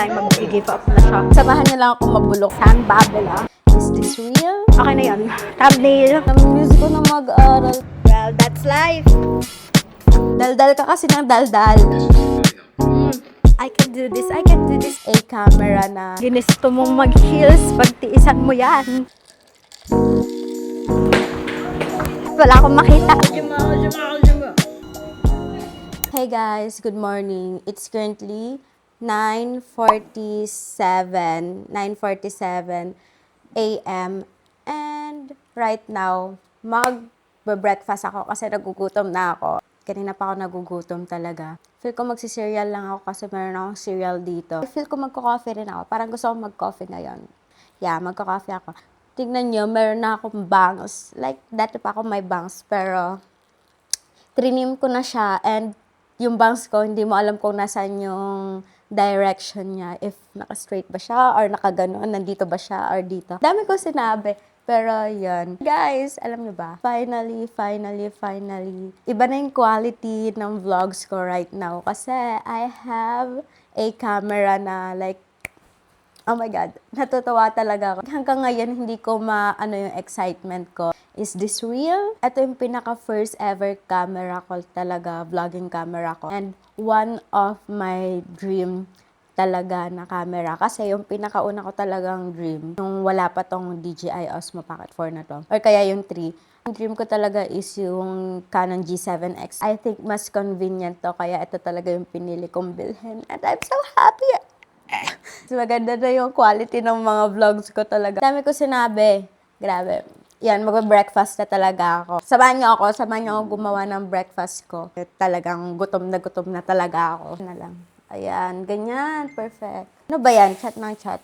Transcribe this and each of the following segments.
ay mag-give up na siya. Samahan niya lang ako mabulok. San Babela. Is this real? Okay na yan. Thumbnail. Music ko na mag-aral. Well, that's life. Daldal ka kasi ng daldal. I can do this, I can do this. A camera na ginusto mong mag-heels, pagtiisan mo yan. Wala akong makita. Hey guys, good morning. It's currently 9:47 a.m. And right now, mag-breakfast ako kasi nagugutom na ako. Kanina pa ako nagugutom talaga. Feel ko magsi-cereal lang ako kasi meron akong cereal dito. Feel ko magko-coffee rin ako. Parang gusto ko mag-coffee ngayon. Yeah, magko-coffee ako. Tignan nyo, meron na akong bangs. Like, dati pa ako may bangs. Pero, trinim ko na siya. And, yung bangs ko, hindi mo alam kung nasan yung direction niya. If naka-straight ba siya, or naka-ganon, nandito ba siya, or dito. Dami ko sinabi. Pero, yun. Guys, alam niyo ba? Finally. Iba na yung quality ng vlogs ko right now. Kasi, I have a camera na like, oh my God, natutuwa talaga ako. Hanggang ngayon, hindi ko maano yung excitement ko. Is this real? Ito yung pinaka-first ever camera ko talaga, vlogging camera ko. And one of my dream talaga na camera. Kasi yung pinakauna ko talagang dream, nung wala pa tong DJI Osmo Pocket 4 na to, or kaya yung 3, ang dream ko talaga is yung Canon G7X. I think mas convenient to, kaya ito talaga yung pinili kong bilhin. And I'm so happy! So, maganda na yung quality ng mga vlogs ko talaga. Dami ko sinabi. Grabe. Yan, mag-breakfast na talaga ako. Samahan niyo ako gumawa ng breakfast ko. Talagang gutom na talaga ako. Na lang. Ayan, ganyan. Perfect. Ano ba yan? Chat ng chat.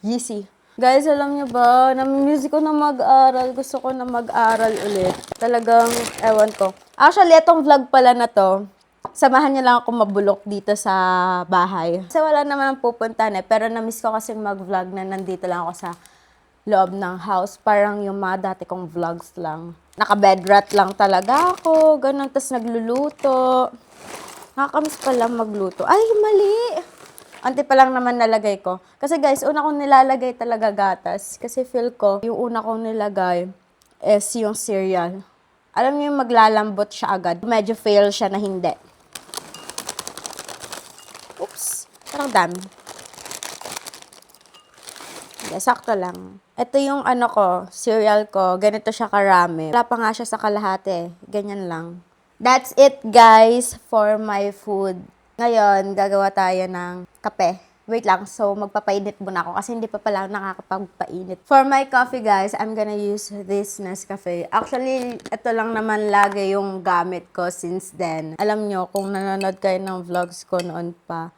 GC. Guys, alam niyo ba, music ko na mag-aral. Gusto ko na mag-aral ulit. Talagang, ewan ko. Actually, itong vlog pala na to, samahan niyo lang ako mabulok dito sa bahay. Kasi wala naman ang pupuntahan eh. Pero na-miss ko kasi mag-vlog na nandito lang ako sa loob ng house. Parang yung mga dati kong vlogs lang. Naka-bedrat lang talaga ako. Ganun. Tapos nagluluto. Nakakamiss pala magluto. Ay, mali! Ante pa lang naman nalagay ko. Kasi guys, una kong nilalagay talaga gatas. Kasi feel ko, yung una kong nilagay is yung cereal. Alam niyo yung maglalambot siya agad. Medyo fail siya na hindi. Oops. Parang dami. Okay, sakto lang. Ito yung ano ko, cereal ko. Ganito siya karami. Wala pa nga siya sa kalahati. Ganyan lang. That's it, guys, for my food. Ngayon, gagawa tayo ng kape. Wait lang, so magpapainit muna ako kasi hindi pa pala nakakapagpainit. For my coffee, guys, I'm gonna use this Nescafe. Actually, ito lang naman lagi yung gamit ko since then. Alam nyo, kung nanonood kayo ng vlogs ko noon pa,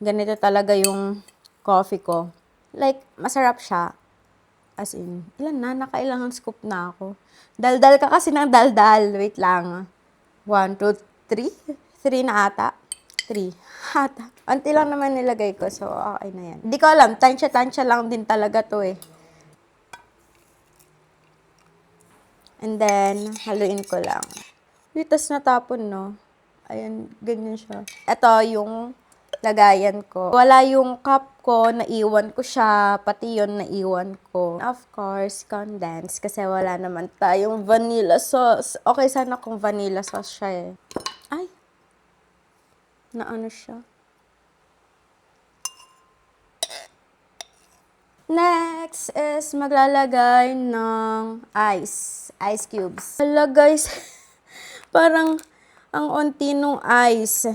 ganito talaga yung coffee ko. Like, masarap siya. As in, ilan na? Nakailangan scoop na ako. Daldal ka kasi ng daldal. Wait lang. 1, 2, 3? 3 na ata. 3. Ata. Unti lang naman nilagay ko. So, okay na yan. Hindi ko alam. Tansya lang din talaga to eh. And then, haluin ko lang. Tapos natapon, no? Ayan, ganyan siya. Ito yung lagayan ko. Wala yung cup ko, naiwan ko siya. Pati yun, naiwan ko. Of course, condensed. Kasi wala naman tayong vanilla sauce. Okay, sana kung vanilla sauce siya eh. Ay! Naano siya. Next is maglalagay ng ice. Ice cubes. Hala guys, parang ang unti nung ice.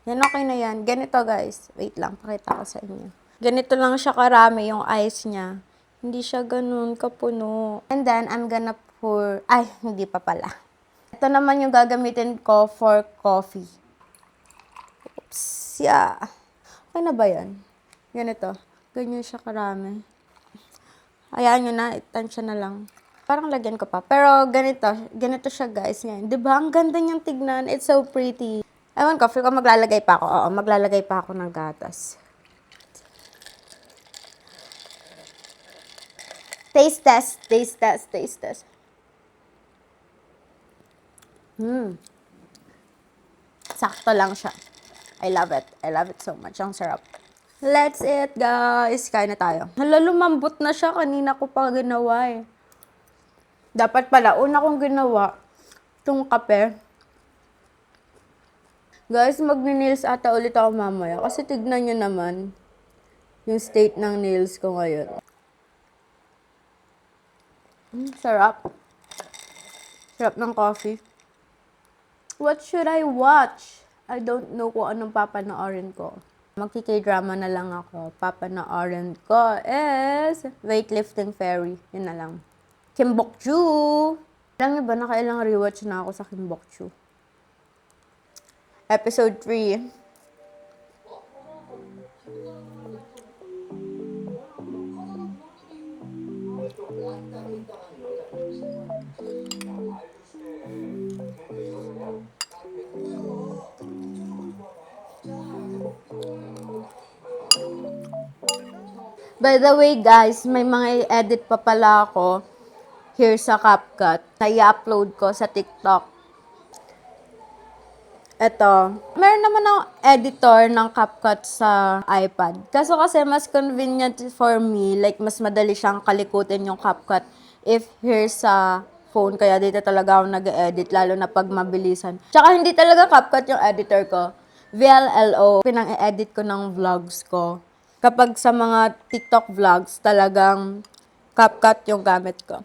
Yan, okay na yan. Ganito guys. Wait lang, pakita ko sa inyo. Ganito lang siya karami yung ice niya. Hindi siya ganun kapuno. And then, I'm gonna pour... Ay, hindi pa pala. Ito naman yung gagamitin ko for coffee. Oops, yeah. Okay na ba yan? Ganito. Ganyan siya karami. Hayaan nyo na, itansya na lang. Parang lagyan ko pa. Pero ganito siya guys. Ngayon. Diba? Ang ganda niyang tignan. It's so pretty. Ewan ko, feel ko maglalagay pa ako. Oo, maglalagay pa ako ng gatas. Taste test. Sakto lang siya. I love it. I love it so much. Ang sarap. Let's eat, guys. Kain na tayo. Hala, lumambot na siya. Kanina ko pa ginawa eh. Dapat pala, una kong ginawa, itong kape. Guys, magni-nails ata ulit ako mamaya. Kasi tignan nyo naman yung state ng nails ko ngayon. Sarap. Sarap ng coffee. What should I watch? I don't know kung anong papanoorin ko. Magki-K-drama na lang ako. Papanoorin ko is Weightlifting Fairy. Yun na lang. Kim Bok-joo. Alam niyo ba, nakailang rewatch na ako sa Kim Bok-joo. Episode 3. By the way, guys, may mga edit pa pala ako here sa CapCut na i-upload ko sa TikTok. Ito. Meron naman akong editor ng CapCut sa iPad. Kaso kasi mas convenient for me, like mas madali siyang kalikutin yung CapCut if here sa phone. Kaya dito talaga ako nag-edit, lalo na pag mabilisan. Tsaka hindi talaga CapCut yung editor ko. VLLO. Pinang-edit ko ng vlogs ko. Kapag sa mga TikTok vlogs, talagang CapCut yung gamit ko.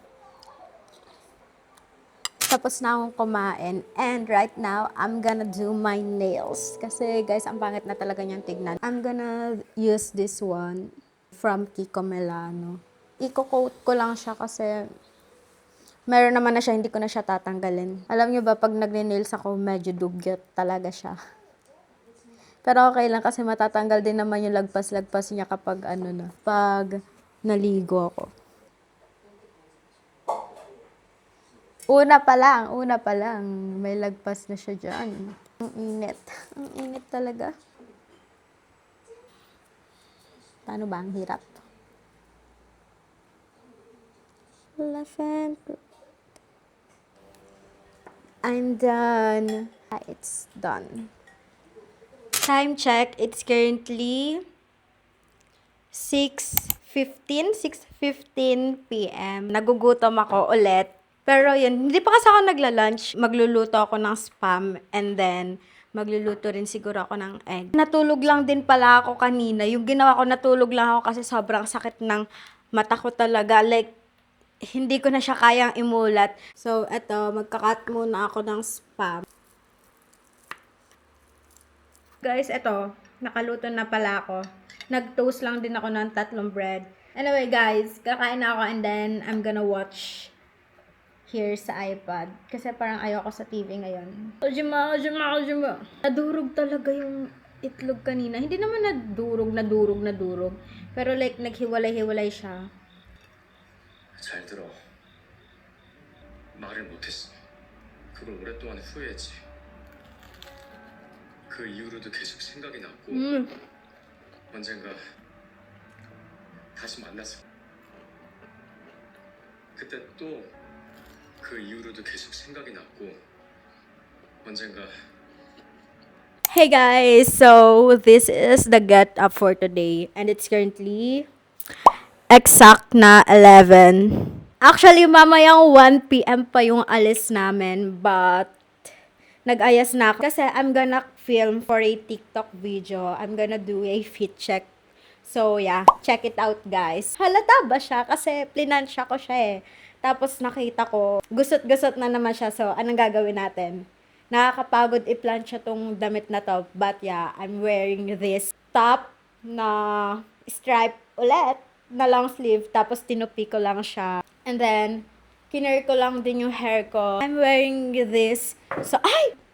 Tapos na akong kumain. And right now, I'm gonna do my nails. Kasi guys, ang pangit na talaga niyang tignan. I'm gonna use this one from Kiko Milano. Iko-coat ko lang siya kasi meron naman na siya, hindi ko na siya tatanggalin. Alam niyo ba, pag nagne-nails ako, medyo dugyot talaga siya. Pero okay lang kasi matatanggal din naman yung lagpas-lagpas niya kapag pag naligo ako. Una pa lang, may lagpas na siya dyan. Ang init talaga. Paano ba? Ang hirap. I'm done. It's done. Time check, it's currently 6:15 p.m. Nagugutom ako ulit. Pero yun, hindi pa kasi ako nagla-lunch. Magluluto ako ng spam and then magluluto rin siguro ako ng egg. Natulog lang din pala ako kanina. Yung ginawa ko, natulog lang ako kasi sobrang sakit ng mata ko talaga. Like, hindi ko na siya kayang imulat. So, eto, magkakat muna ako ng spam. Guys, eto, nakaluto na pala ako. Nag-toast lang din ako ng 3 bread. Anyway, guys, kakain na ako and then I'm gonna watch here sa iPad. Kasi parang ayoko sa TV ngayon. Ojima. Nadurog talaga yung itlog kanina. Hindi naman nadurog. Pero like, naghiwalay-hiwalay siya. 잘 들어. 말을 못했어. 그걸 오랫동안 후회했지. 그 이후로도 계속 생각이 났고 언젠가 다시 만났어. 그때 또 그 이후로도 계속 생각이 났고 언젠가. Hey guys, so this is the get up for today and it's currently exact na 11. Actually, mamayang 1 p.m. pa yung alis namin, but nag-ayas na ako. Kasi I'm gonna film for a TikTok video. I'm gonna do a fit check. So yeah, check it out guys. Halata ba siya? Kasi plinansya ko siya eh. Tapos nakita ko, gusot-gusot na naman siya. So anong gagawin natin? Nakakapagod i-plansya tong damit na to. But yeah, I'm wearing this top na stripe ulit na long sleeve. Tapos tinupi ko lang siya. And then, kinare ko lang din yung hair ko. I'm wearing this. So,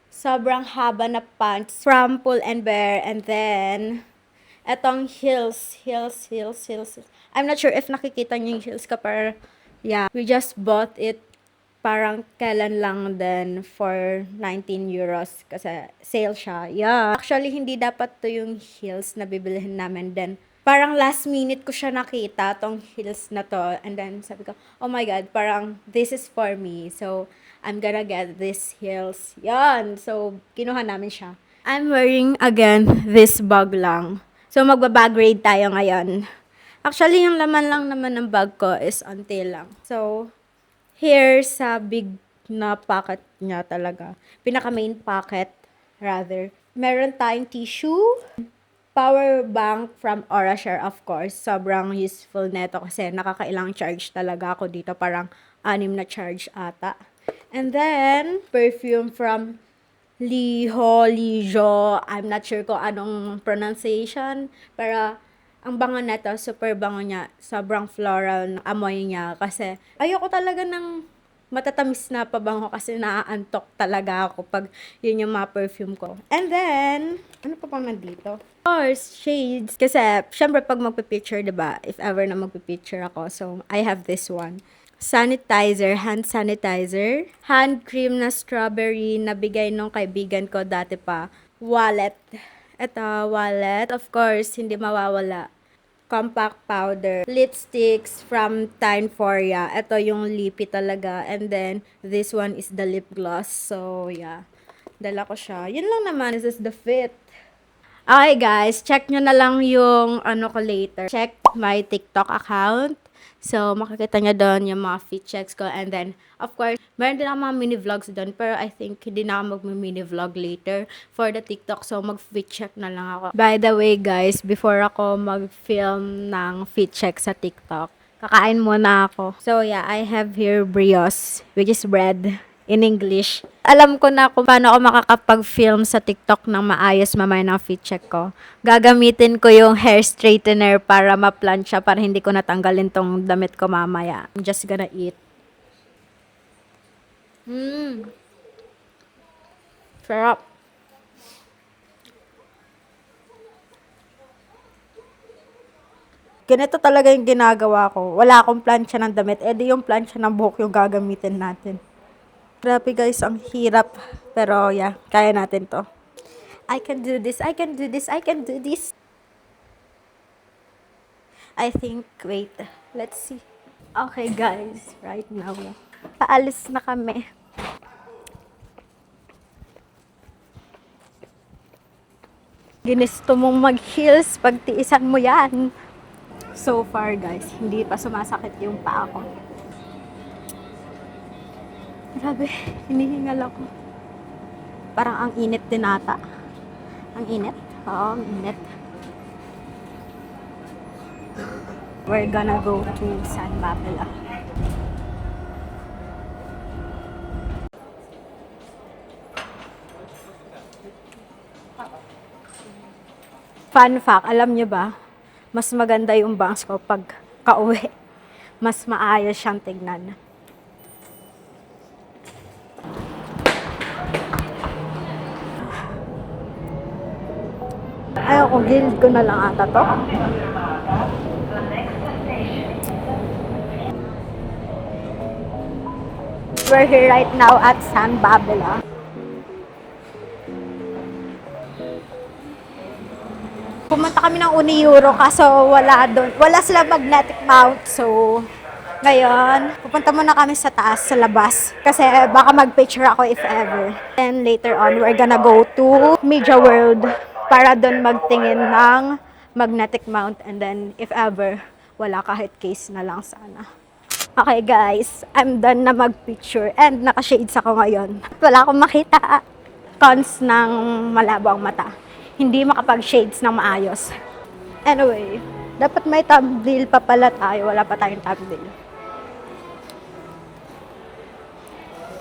sobrang haba na pants from Pull and Bear. And then, etong heels. I'm not sure if nakikita niyo yung heels ko, pero yeah, we just bought it parang kailan lang din for 19 euros kasi sale siya. Yeah. Actually, hindi dapat to yung heels na bibilihin namin. Then, parang last minute ko siya nakita, tong heels na to. And then, sabi ko, oh my God, parang this is for me. So, I'm gonna get this heels. Yan. So, kinuha namin siya. I'm wearing again this bag lang. So magbabag raid tayo ngayon. Actually, yung laman lang naman ng bag ko is unti lang. So, here sa big na pocket niya talaga. Pinaka main pocket, rather. Meron tayong tissue, power bank from Aurashare, of course. Sobrang useful neto kasi nakakailang charge talaga ako dito. Parang 6 na charge ata. And then, perfume from Lijo. I'm not sure kung anong pronunciation. Pero, ang bango neto, super bango niya. Sobrang floral ng amoy niya. Kasi, ayoko talaga ng matatamis na pabango kasi naaantok talaga ako pag yun yung mga perfume ko. And then, ano pa bang nandito? Of course, shades. Kasi, syempre pag magpipicture, diba? If ever na magpipicture ako. So, I have this one. Sanitizer, hand sanitizer. Hand cream na strawberry na bigay nung kaibigan ko dati pa. Wallet. Ito, wallet. Of course, hindi mawawala. Compact powder. Lipsticks from Tineforia. Ito yung lippy talaga. And then, this one is the lip gloss. So, yeah. Dala ko siya. Yun lang naman. This is the fit. Okay, guys. Check nyo na lang yung ano ko later. Check my TikTok account. So, makikita nyo doon yung mga fit checks ko. And then, of course, meron din ako mga mini vlogs doon. Pero I think hindi na ako mag-mini vlog later for the TikTok. So, mag-fit check na lang ako. By the way, guys, before ako mag-film ng fit check sa TikTok, kakain muna ako. So, yeah, I have here brioche, which is bread in English. Alam ko na kung paano ako makakapag-film sa TikTok ng maayos mamaya ng fit check ko. Gagamitin ko yung hair straightener para ma-plancha para hindi ko natanggalin tong damit ko mamaya. I'm just gonna eat. Sarap. Ganito talaga yung ginagawa ko. Wala akong plancha ng damit. Eh di yung plancha ng buhok yung gagamitin natin. Grabe guys, ang hirap. Pero yeah, kaya natin to. I can do this, I can do this, I can do this. I think, wait, let's see. Okay guys, right now, paalis na kami. Ginusto mong mag-heels, pagtiisan mo yan. So far guys, hindi pa sumasakit yung paa ko. Grabe, hinihingal ako. Parang ang init din ata. Ang init? Oo, ang init. We're gonna go to San Babela. Fun fact, alam nyo ba, mas maganda yung bangs ko pag kauwi. Mas maayos siyang tignan. Ayoko, guild ko na lang ata to. We're here right now at San Babela. Pumunta kami ng Uni-Euro kaso wala doon. Wala sila magnetic mount. So, ngayon, pupunta muna kami sa taas, sa labas. Kasi baka mag-picture ako if ever. And later on, we're gonna go to Media World para doon magtingin ng magnetic mount. And then, if ever, wala kahit case na lang sana. Okay guys, I'm done na mag-picture and naka-shades ako ngayon. Wala akong makita cons ng malabo ang mata. Hindi makapag-shades ng maayos. Anyway, dapat may thumbnail pa pala tayo. Wala pa tayong thumbnail.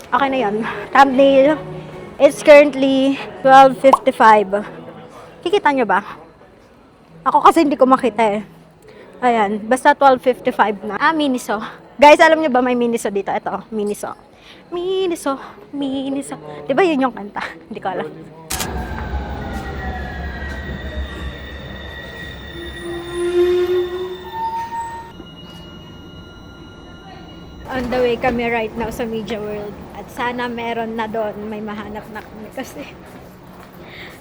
Okay na yun. Thumbnail. It's currently 12:55. Kikita nyo ba? Ako kasi hindi ko makita eh. Ayan, basta 12:55 na. Miniso. Guys, alam nyo ba may Miniso dito? Ito, Miniso. Miniso, Miniso. Diba yun yung kanta? Hindi ko alam. On the way kami right now sa Media World. At sana meron na doon. May mahanap na kami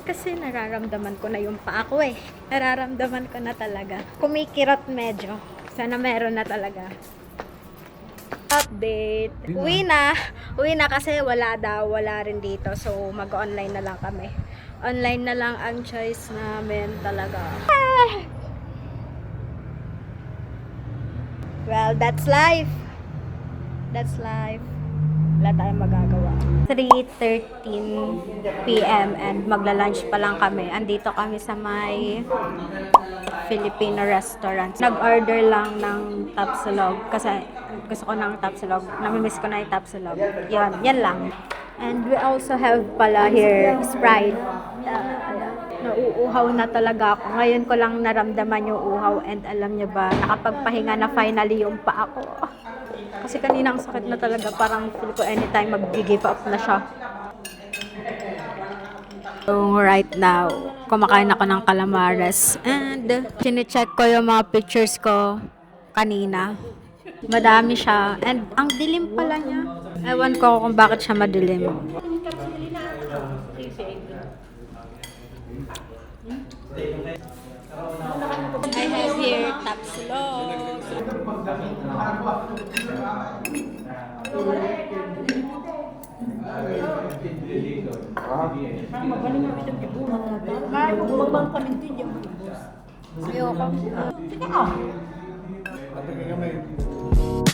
kasi nararamdaman ko na yung paa ko eh. Nararamdaman ko na talaga. Kumikirat medyo. Sana meron na talaga. Update. Uwi na kasi wala daw. Wala rin dito. So mag-online na lang kami. Online na lang ang choice namin talaga. Well, that's life. That's life. Wala tayong magagawa. 3:13 p.m. and magla-lunch pa lang kami. Andito kami sa may Filipino restaurant. Nag-order lang ng tapsilog kasi gusto ko ng tapsilog. Namimiss ko na yung tapsilog. Yan lang. And we also have pala here Sprite. Nauuhaw na talaga ako. Ngayon ko lang naramdaman yung uhaw and alam niyo ba, nakapagpahinga na finally yung paa ko. Kasi kanina ang sakit na talaga, parang feel ko anytime mag-give up na siya. So right now, kumakain ako ng calamares and chinecheck ko yung mga pictures ko kanina. Madami siya and ang dilim pala niya. Ewan ko kung bakit siya madilim. I have here tapsilog. Ayoko.